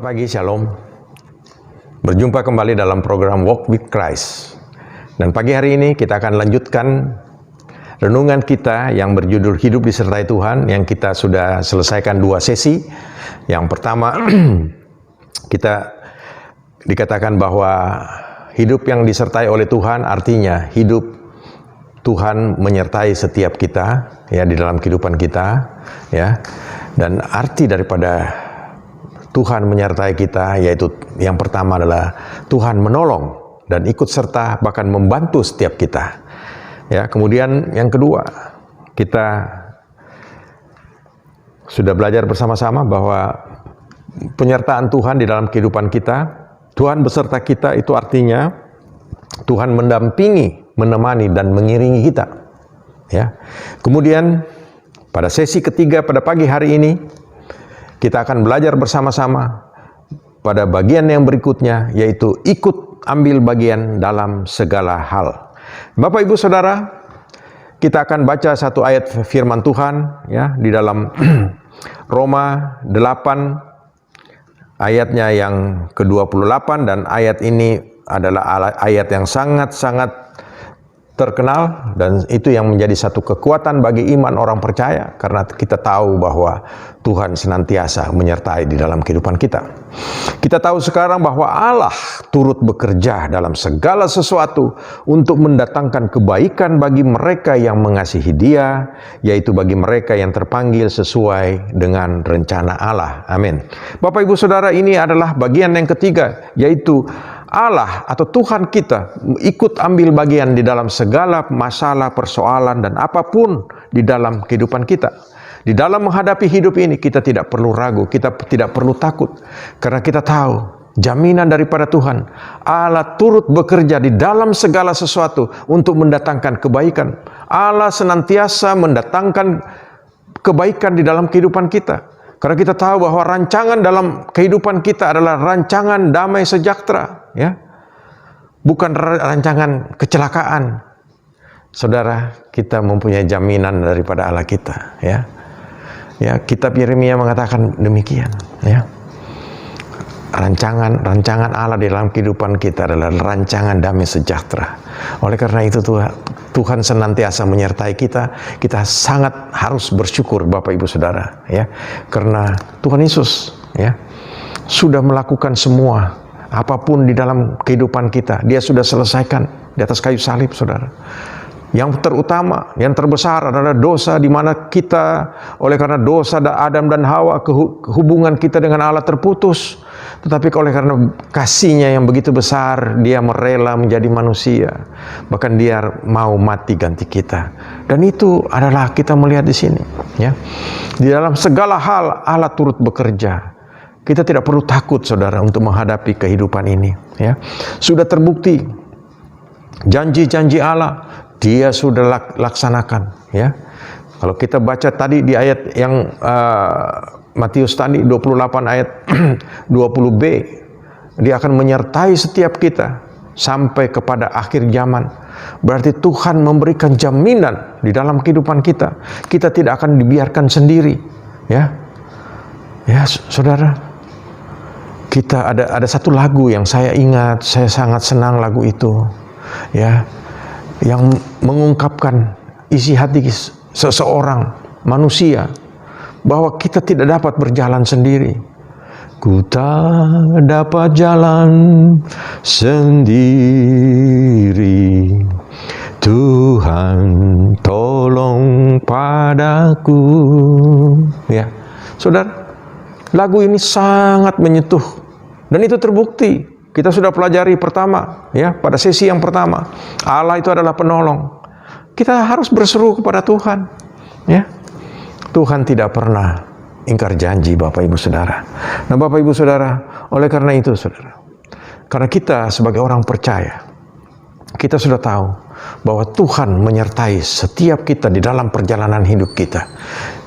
Selamat pagi, Shalom. Berjumpa kembali dalam program Walk with Christ. Dan pagi hari ini kita akan lanjutkan renungan kita yang berjudul Hidup Disertai Tuhan, yang kita sudah selesaikan 2 sesi. Yang pertama, kita dikatakan bahwa hidup yang disertai oleh Tuhan artinya hidup Tuhan menyertai setiap kita ya di dalam kehidupan kita ya. Dan arti daripada Tuhan menyertai kita yaitu yang pertama adalah Tuhan menolong dan ikut serta bahkan membantu setiap kita. Ya, kemudian yang kedua, kita sudah belajar bersama-sama bahwa penyertaan Tuhan di dalam kehidupan kita, Tuhan beserta kita itu artinya Tuhan mendampingi, menemani dan mengiringi kita. Ya. Kemudian pada sesi ketiga pada pagi hari ini kita akan belajar bersama-sama pada bagian yang berikutnya, yaitu ikut ambil bagian dalam segala hal. Bapak Ibu Saudara, kita akan baca satu ayat firman Tuhan ya di dalam Roma 8 ayatnya yang ke-28, dan ayat ini adalah ayat yang sangat-sangat terkenal dan itu yang menjadi satu kekuatan bagi iman orang percaya, karena kita tahu bahwa Tuhan senantiasa menyertai di dalam kehidupan kita. Kita tahu sekarang bahwa Allah turut bekerja dalam segala sesuatu untuk mendatangkan kebaikan bagi mereka yang mengasihi Dia, yaitu bagi mereka yang terpanggil sesuai dengan rencana Allah. Amin. Bapak Ibu Saudara, ini adalah bagian yang ketiga, yaitu Allah atau Tuhan kita ikut ambil bagian di dalam segala masalah, persoalan, dan apapun di dalam kehidupan kita. Di dalam menghadapi hidup ini kita tidak perlu ragu, kita tidak perlu takut, karena kita tahu jaminan daripada Tuhan. Allah turut bekerja di dalam segala sesuatu untuk mendatangkan kebaikan. Allah senantiasa mendatangkan kebaikan di dalam kehidupan kita. Karena kita tahu bahwa rancangan dalam kehidupan kita adalah rancangan damai sejahtera, ya, bukan rancangan kecelakaan. Saudara, kita mempunyai jaminan daripada Allah kita, ya. Ya, kitab Yeremia mengatakan demikian, ya. Rancangan Allah di dalam kehidupan kita adalah rancangan damai sejahtera. Oleh karena itu Tuhan senantiasa menyertai kita. Kita sangat harus bersyukur Bapak Ibu Saudara, ya. Karena Tuhan Yesus ya sudah melakukan semua apapun di dalam kehidupan kita. Dia sudah selesaikan di atas kayu salib, Saudara. Yang terutama, yang terbesar adalah dosa, di mana kita oleh karena dosa Adam dan Hawa hubungan kita dengan Allah terputus. Tetapi oleh karena kasih-Nya yang begitu besar, Dia merela menjadi manusia. Bahkan Dia mau mati ganti kita. Dan itu adalah kita melihat di sini, ya. Di dalam segala hal Allah turut bekerja. Kita tidak perlu takut, Saudara, untuk menghadapi kehidupan ini, ya. Sudah terbukti janji-janji Allah Dia sudah laksanakan, ya. Kalau kita baca tadi di ayat yang Matius tadi 28 ayat 20b, Dia akan menyertai setiap kita sampai kepada akhir zaman. Berarti Tuhan memberikan jaminan di dalam kehidupan kita. Kita tidak akan dibiarkan sendiri, ya. Ya, Saudara, kita ada satu lagu yang saya ingat, saya sangat senang lagu itu, ya, yang mengungkapkan isi hati seseorang manusia, bahwa kita tidak dapat berjalan sendiri. Ku tak dapat jalan sendiri, Tuhan tolong padaku. Ya, Saudara, lagu ini sangat menyentuh dan itu terbukti. Kita sudah pelajari pertama, ya, pada sesi yang pertama, Allah itu adalah penolong. Kita harus berseru kepada Tuhan, ya. Tuhan tidak pernah ingkar janji, Bapak Ibu Saudara. Nah, Bapak Ibu Saudara, oleh karena itu, Saudara, karena kita sebagai orang percaya, kita sudah tahu bahwa Tuhan menyertai setiap kita di dalam perjalanan hidup kita.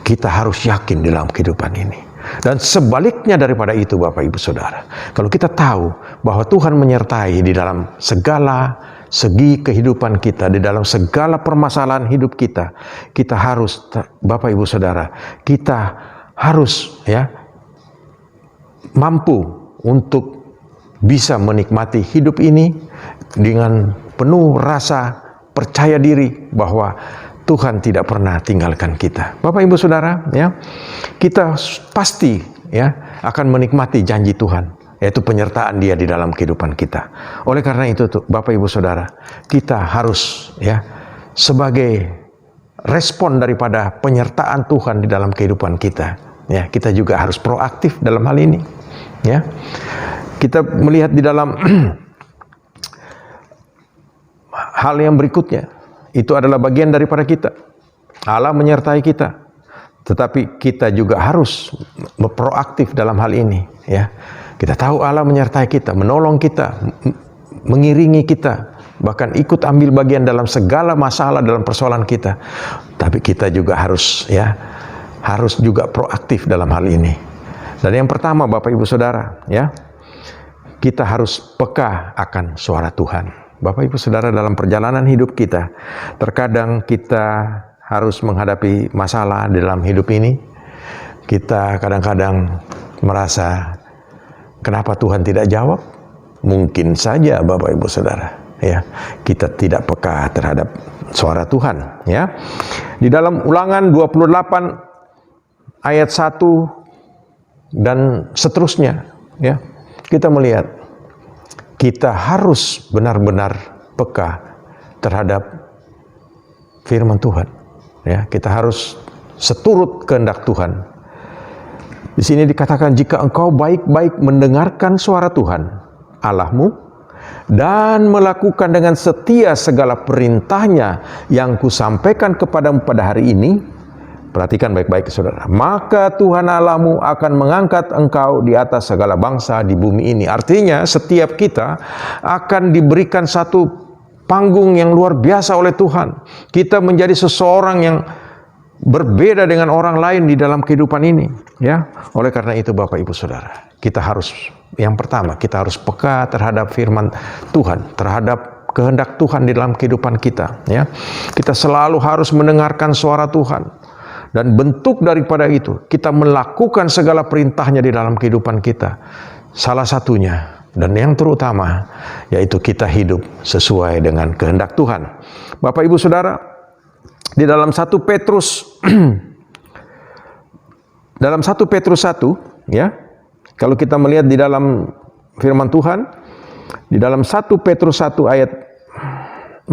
Kita harus yakin di dalam kehidupan ini. Dan sebaliknya daripada itu, Bapak Ibu Saudara, kalau kita tahu bahwa Tuhan menyertai di dalam segala segi kehidupan kita, di dalam segala permasalahan hidup kita, kita harus, Bapak Ibu Saudara, kita harus, ya, mampu untuk bisa menikmati hidup ini dengan penuh rasa percaya diri bahwa Tuhan tidak pernah tinggalkan kita. Bapak Ibu Saudara, ya, kita pasti ya akan menikmati janji Tuhan, yaitu penyertaan Dia di dalam kehidupan kita. Oleh karena itu, Bapak Ibu Saudara, kita harus ya sebagai respon daripada penyertaan Tuhan di dalam kehidupan kita, ya, kita juga harus proaktif dalam hal ini. Ya, kita melihat di dalam hal yang berikutnya, itu adalah bagian daripada kita. Allah menyertai kita, tetapi kita juga harus proaktif dalam hal ini. Ya, kita tahu Allah menyertai kita, menolong kita, mengiringi kita, bahkan ikut ambil bagian dalam segala masalah dalam persoalan kita. Tapi kita juga harus juga proaktif dalam hal ini. Dan yang pertama, Bapak Ibu Saudara, ya, kita harus peka akan suara Tuhan. Bapak Ibu Saudara, dalam perjalanan hidup kita, terkadang kita harus menghadapi masalah dalam hidup ini. Kita kadang-kadang merasa, kenapa Tuhan tidak jawab? Mungkin saja Bapak Ibu Saudara, ya, kita tidak peka terhadap suara Tuhan, ya. Di dalam Ulangan 28 ayat 1 dan seterusnya, ya, kita melihat kita harus benar-benar peka terhadap firman Tuhan. Ya, kita harus seturut kehendak Tuhan. Di sini dikatakan, jika engkau baik-baik mendengarkan suara Tuhan Allahmu dan melakukan dengan setia segala perintahnya yang kusampaikan kepadamu pada hari ini. Perhatikan baik-baik saudara, maka Tuhan Allahmu akan mengangkat engkau di atas segala bangsa di bumi ini. Artinya setiap kita akan diberikan satu panggung yang luar biasa oleh Tuhan. Kita menjadi seseorang yang berbeda dengan orang lain di dalam kehidupan ini, ya. Oleh karena itu Bapak Ibu Saudara, kita harus, yang pertama, kita harus peka terhadap firman Tuhan, terhadap kehendak Tuhan di dalam kehidupan kita, ya. Kita selalu harus mendengarkan suara Tuhan. Dan bentuk daripada itu, kita melakukan segala perintahnya di dalam kehidupan kita. Salah satunya, dan yang terutama, yaitu kita hidup sesuai dengan kehendak Tuhan. Bapak Ibu Saudara, di dalam 1 Petrus dalam 1 Petrus 1, ya, kalau kita melihat di dalam firman Tuhan, di dalam 1 Petrus 1 ayat 14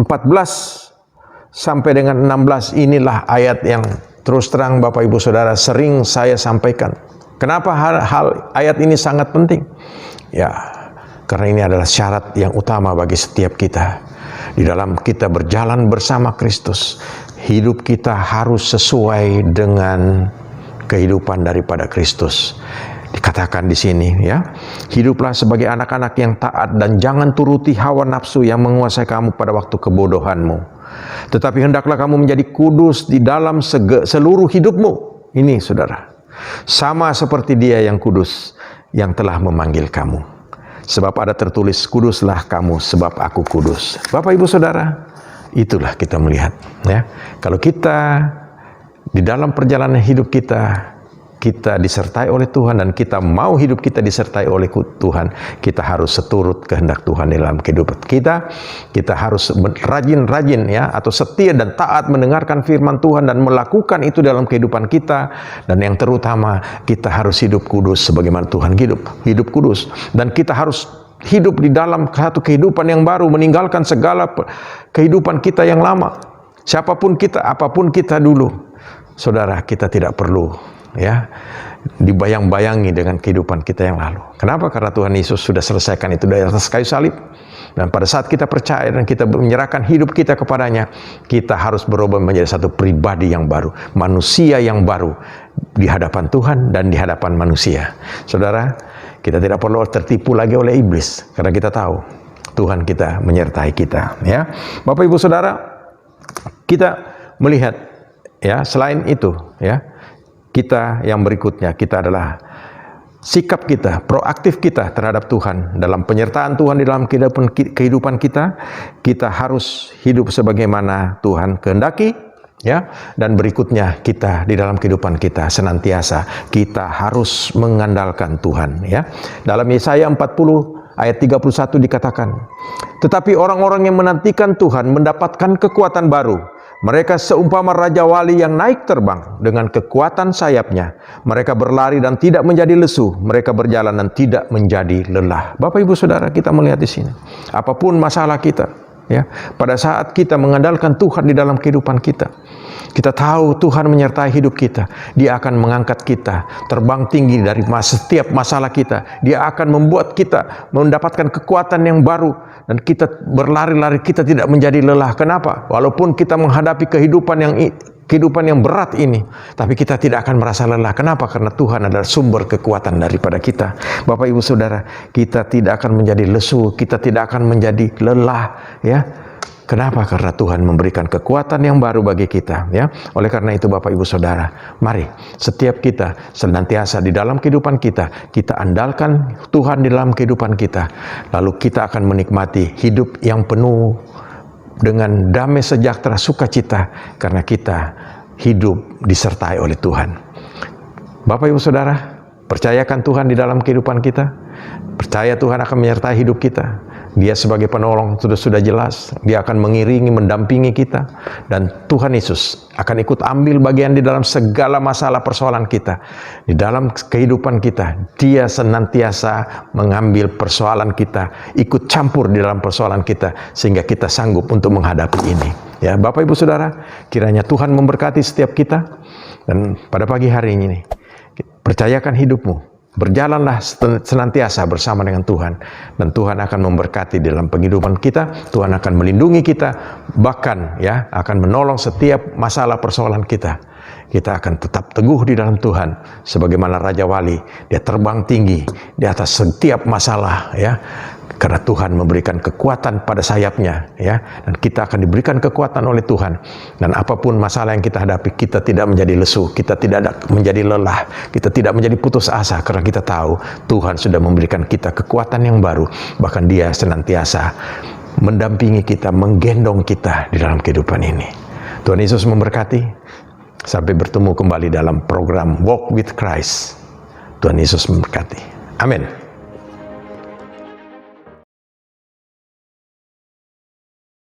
sampai dengan 16, inilah ayat yang terus terang Bapak Ibu Saudara sering saya sampaikan. Kenapa hal ayat ini sangat penting? Ya, karena ini adalah syarat yang utama bagi setiap kita. Di dalam kita berjalan bersama Kristus, hidup kita harus sesuai dengan kehidupan daripada Kristus. Dikatakan di sini, ya, hiduplah sebagai anak-anak yang taat dan jangan turuti hawa nafsu yang menguasai kamu pada waktu kebodohanmu. Tetapi hendaklah kamu menjadi kudus di dalam seluruh hidupmu. Ini saudara, sama seperti Dia yang kudus yang telah memanggil kamu. Sebab ada tertulis, kuduslah kamu sebab aku kudus. Bapak Ibu Saudara, itulah kita melihat, ya. Kalau kita di dalam perjalanan hidup kita disertai oleh Tuhan dan kita mau hidup kita disertai oleh Tuhan, kita harus seturut kehendak Tuhan dalam kehidupan kita. Kita harus rajin-rajin, ya, atau setia dan taat mendengarkan firman Tuhan dan melakukan itu dalam kehidupan kita. Dan yang terutama, kita harus hidup kudus sebagaimana Tuhan hidup kudus. Dan kita harus hidup di dalam satu kehidupan yang baru, meninggalkan segala kehidupan kita yang lama. Siapapun kita, apapun kita dulu, saudara, kita tidak perlu, ya, dibayang-bayangi dengan kehidupan kita yang lalu. Kenapa? Karena Tuhan Yesus sudah selesaikan itu di atas kayu salib. Dan pada saat kita percaya dan kita menyerahkan hidup kita kepadanya, kita harus berubah menjadi satu pribadi yang baru, manusia yang baru di hadapan Tuhan dan di hadapan manusia. Saudara, kita tidak perlu tertipu lagi oleh iblis, karena kita tahu Tuhan kita menyertai kita, ya. Bapak Ibu Saudara, kita melihat, ya, selain itu, ya, kita yang berikutnya, kita adalah sikap kita, proaktif kita terhadap Tuhan dalam penyertaan Tuhan di dalam kehidupan kita. Kita harus hidup sebagaimana Tuhan kehendaki, ya. Dan berikutnya kita di dalam kehidupan kita senantiasa kita harus mengandalkan Tuhan, ya. Dalam Yesaya 40 ayat 31 dikatakan, tetapi orang-orang yang menantikan Tuhan mendapatkan kekuatan baru. Mereka seumpama Raja Wali yang naik terbang dengan kekuatan sayapnya. Mereka berlari dan tidak menjadi lesu. Mereka berjalan dan tidak menjadi lelah. Bapak Ibu Saudara, kita melihat di sini. Apapun masalah kita, ya, pada saat kita mengandalkan Tuhan di dalam kehidupan kita, kita tahu Tuhan menyertai hidup kita. Dia akan mengangkat kita terbang tinggi dari setiap masalah kita. Dia akan membuat kita mendapatkan kekuatan yang baru. Dan kita berlari-lari, kita tidak menjadi lelah. Kenapa? Walaupun kita menghadapi kehidupan yang berat ini, tapi kita tidak akan merasa lelah. Kenapa? Karena Tuhan adalah sumber kekuatan daripada kita. Bapak Ibu Saudara, kita tidak akan menjadi lesu, kita tidak akan menjadi lelah, ya. Kenapa? Karena Tuhan memberikan kekuatan yang baru bagi kita, ya. Oleh karena itu Bapak Ibu Saudara, mari setiap kita senantiasa di dalam kehidupan kita, kita andalkan Tuhan di dalam kehidupan kita. Lalu kita akan menikmati hidup yang penuh dengan damai sejahtera sukacita karena kita hidup disertai oleh Tuhan. Bapak Ibu Saudara, percayakan Tuhan di dalam kehidupan kita. Percaya Tuhan akan menyertai hidup kita. Dia sebagai penolong sudah jelas. Dia akan mengiringi, mendampingi kita. Dan Tuhan Yesus akan ikut ambil bagian di dalam segala masalah persoalan kita. Di dalam kehidupan kita, Dia senantiasa mengambil persoalan kita, ikut campur di dalam persoalan kita, sehingga kita sanggup untuk menghadapi ini. Ya, Bapak Ibu Saudara, kiranya Tuhan memberkati setiap kita. Dan pada pagi hari ini, percayakan hidupmu. Berjalanlah senantiasa bersama dengan Tuhan. Dan Tuhan akan memberkati dalam kehidupan kita. Tuhan akan melindungi kita. Bahkan, ya, akan menolong setiap masalah persoalan kita. Kita akan tetap teguh di dalam Tuhan. Sebagaimana Raja Wali, dia terbang tinggi di atas setiap masalah, ya. Karena Tuhan memberikan kekuatan pada sayapnya, ya, dan kita akan diberikan kekuatan oleh Tuhan. Dan apapun masalah yang kita hadapi, kita tidak menjadi lesu, kita tidak menjadi lelah, kita tidak menjadi putus asa, karena kita tahu Tuhan sudah memberikan kita kekuatan yang baru. Bahkan Dia senantiasa mendampingi kita, menggendong kita di dalam kehidupan ini. Tuhan Yesus memberkati. Sampai bertemu kembali dalam program Walk with Christ. Tuhan Yesus memberkati. Amin.